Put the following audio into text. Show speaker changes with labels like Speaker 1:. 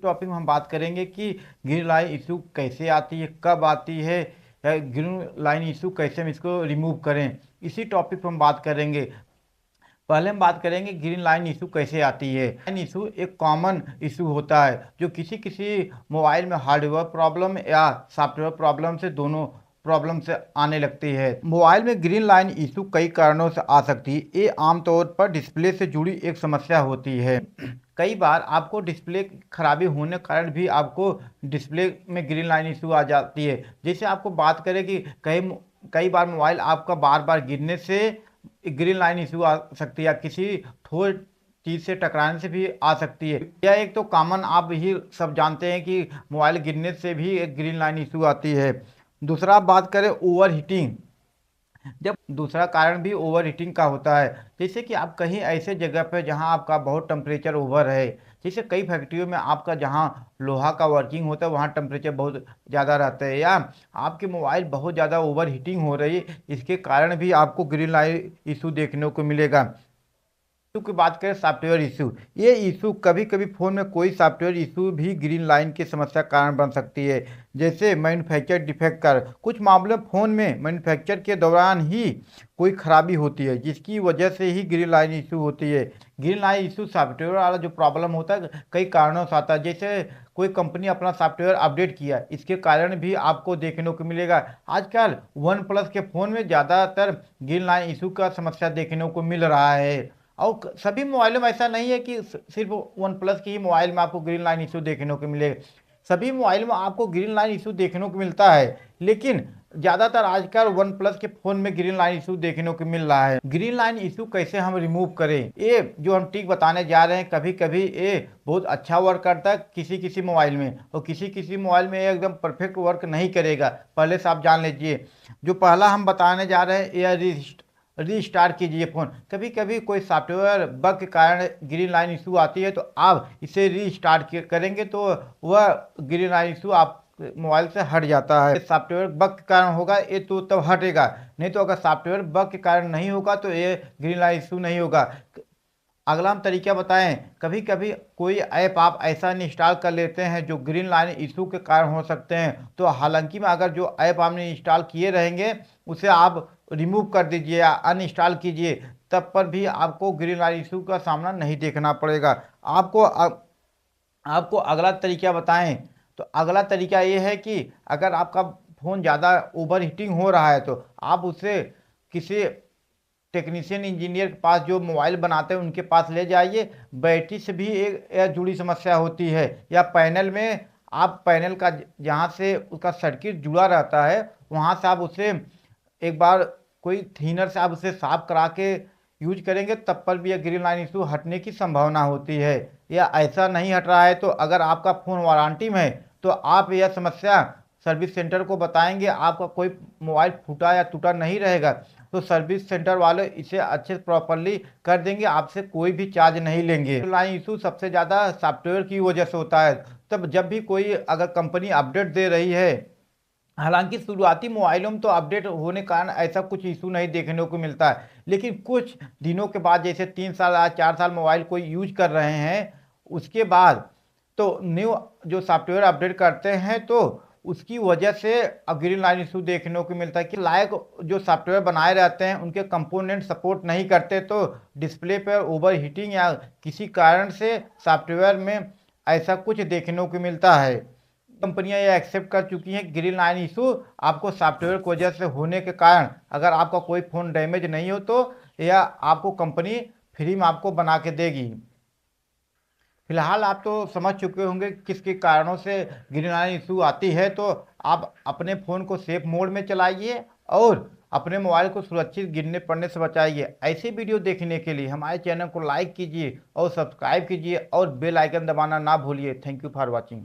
Speaker 1: Topic में हम बात करेंगे कि ग्रीन लाइन इशू कैसे आती है, कब आती है, या ग्रीन लाइन इशू कैसे हम इसको रिमूव करें। इसी टॉपिक पर हम बात करेंगे। पहले हम बात करेंगे ग्रीन लाइन इशू कैसे आती है। लाइन इशू एक कॉमन इशू होता है जो किसी किसी मोबाइल में हार्डवेयर प्रॉब्लम या सॉफ्टवेयर प्रॉब्लम से दोनों प्रॉब्लम से आने लगती है। मोबाइल में ग्रीन लाइन इशू कई कारणों से आ सकती है। ये आमतौर पर डिस्प्ले से जुड़ी एक समस्या होती है। कई बार आपको डिस्प्ले खराबी होने के कारण भी आपको डिस्प्ले में ग्रीन लाइन इशू आ जाती है। जैसे आपको बात करें कि कई कई बार मोबाइल आपका बार बार गिरने से ग्रीन लाइन इशू आ सकती है, या किसी ठोस चीज़ से टकराने से भी आ सकती है। यह एक तो कॉमन आप ही सब जानते हैं कि मोबाइल गिरने से भी एक ग्रीन लाइन इशू आती है। दूसरा बात करें ओवर हीटिंग। जब दूसरा कारण भी ओवर हीटिंग का होता है, जैसे कि आप कहीं ऐसे जगह पर जहां आपका बहुत टेम्परेचर ओवर है। जैसे कई फैक्ट्रियों में आपका जहां लोहा का वर्किंग होता है वहां टेम्परेचर बहुत ज़्यादा रहता है, या आपके मोबाइल बहुत ज़्यादा ओवर हीटिंग हो रही है, इसके कारण भी आपको ग्रीन लाइट इशू देखने को मिलेगा। इशू की बात करें सॉफ्टवेयर इशू, ये इशू कभी कभी फ़ोन में कोई सॉफ्टवेयर इशू भी ग्रीन लाइन की समस्या का कारण बन सकती है। जैसे मैन्युफैक्चर डिफेक्ट कर कुछ मामलों में फ़ोन में मैन्युफैक्चर के दौरान ही कोई खराबी होती है जिसकी वजह से ही ग्रीन लाइन इशू होती है। ग्रीन लाइन इशू सॉफ्टवेयर वाला जो प्रॉब्लम होता है कई कारणों से आता है। जैसे कोई कंपनी अपना सॉफ्टवेयर अपडेट किया, इसके कारण भी आपको देखने को मिलेगा। आजकल वन प्लस के फ़ोन में ज़्यादातर ग्रीन लाइन इशू का समस्या देखने को मिल रहा है। और सभी मोबाइलों में ऐसा नहीं है कि सिर्फ वन प्लस की ही मोबाइल में आपको ग्रीन लाइन इशू देखने को मिलेगा। सभी मोबाइल में आपको ग्रीन लाइन इशू देखने को मिलता है, लेकिन ज़्यादातर आजकल वन प्लस के फ़ोन में ग्रीन लाइन इशू देखने को मिल रहा है। ग्रीन लाइन इशू कैसे हम रिमूव करें, ये जो हम ट्रिक बताने जा रहे हैं, कभी कभी ये बहुत अच्छा वर्क करता है किसी किसी मोबाइल में, और किसी किसी मोबाइल में ये एकदम परफेक्ट वर्क नहीं करेगा। पहले से आप जान लीजिए। जो पहला हम बताने जा रहे हैं, ये रीस्टार्ट कीजिए फ़ोन। कभी कभी कोई सॉफ्टवेयर बग के कारण ग्रीन लाइन इशू आती है, तो आप इसे रीस्टार्ट करेंगे तो वह ग्रीन लाइन इशू आप मोबाइल से हट जाता है। सॉफ्टवेयर बग के कारण होगा ये तो तब हटेगा, नहीं तो अगर सॉफ्टवेयर बग के कारण नहीं होगा तो ये ग्रीन लाइन इशू नहीं होगा। अगला हम तरीका बताएं, कभी कभी कोई ऐप आप ऐसा इंस्टॉल कर लेते हैं जो ग्रीन लाइन इशू के कारण हो सकते हैं, तो हालांकि में अगर जो ऐप आपने इंस्टॉल किए रहेंगे उसे आप रिमूव कर दीजिए या अनइंस्टॉल कीजिए, तब पर भी आपको ग्रीन लाइन इशू का सामना नहीं देखना पड़ेगा। आपको अगला तरीका बताएं, तो अगला तरीका ये है कि अगर आपका फ़ोन ज़्यादा ओवर हीटिंग हो रहा है तो आप उसे किसी टेक्नीशियन इंजीनियर के पास जो मोबाइल बनाते हैं उनके पास ले जाइए। बैटरी से भी एक जुड़ी समस्या होती है, या पैनल में आप पैनल का जहाँ से उसका सर्किट जुड़ा रहता है वहाँ से आप उसे एक बार कोई थीनर से आप उसे साफ करा के यूज करेंगे, तब पर भी यह ग्रीन लाइन इशू हटने की संभावना होती है। या ऐसा नहीं हट रहा है तो अगर आपका फ़ोन वारंटी में है तो आप यह समस्या सर्विस सेंटर को बताएंगे। आपका कोई मोबाइल फूटा या टूटा नहीं रहेगा तो सर्विस सेंटर वाले इसे अच्छे प्रॉपरली कर देंगे, आपसे कोई भी चार्ज नहीं लेंगे। लाइन इशू सबसे ज़्यादा सॉफ्टवेयर की वजह से होता है। तब जब भी कोई अगर कंपनी अपडेट दे रही है, हालांकि शुरुआती मोबाइलों में तो अपडेट होने के कारण ऐसा कुछ इशू नहीं देखने को मिलता है, लेकिन कुछ दिनों के बाद जैसे 3 साल या 4 साल मोबाइल कोई यूज कर रहे हैं उसके बाद तो न्यू जो सॉफ्टवेयर अपडेट करते हैं तो उसकी वजह से अब ग्रीन लाइन इशू देखने को मिलता है कि लायक जो सॉफ्टवेयर बनाए रहते हैं उनके कंपोनेंट सपोर्ट नहीं करते, तो डिस्प्ले पर ओवर हीटिंग या किसी कारण से सॉफ्टवेयर में ऐसा कुछ देखने को मिलता है। कंपनियां ये एक्सेप्ट कर चुकी हैं ग्रीन लाइन इशू आपको सॉफ्टवेयर की वजह से होने के कारण अगर आपका कोई फ़ोन डैमेज नहीं हो तो यह आपको कंपनी फ्री में आपको बना के देगी। फिलहाल आप तो समझ चुके होंगे किस किस कारणों से ग्रीन लाइन इशू आती है, तो आप अपने फ़ोन को सेफ मोड में चलाइए और अपने मोबाइल को सुरक्षित गिरने पड़ने से बचाइए। ऐसे वीडियो देखने के लिए हमारे चैनल को लाइक कीजिए और सब्सक्राइब कीजिए और बेल आइकन दबाना ना भूलिए। Thank you for watching.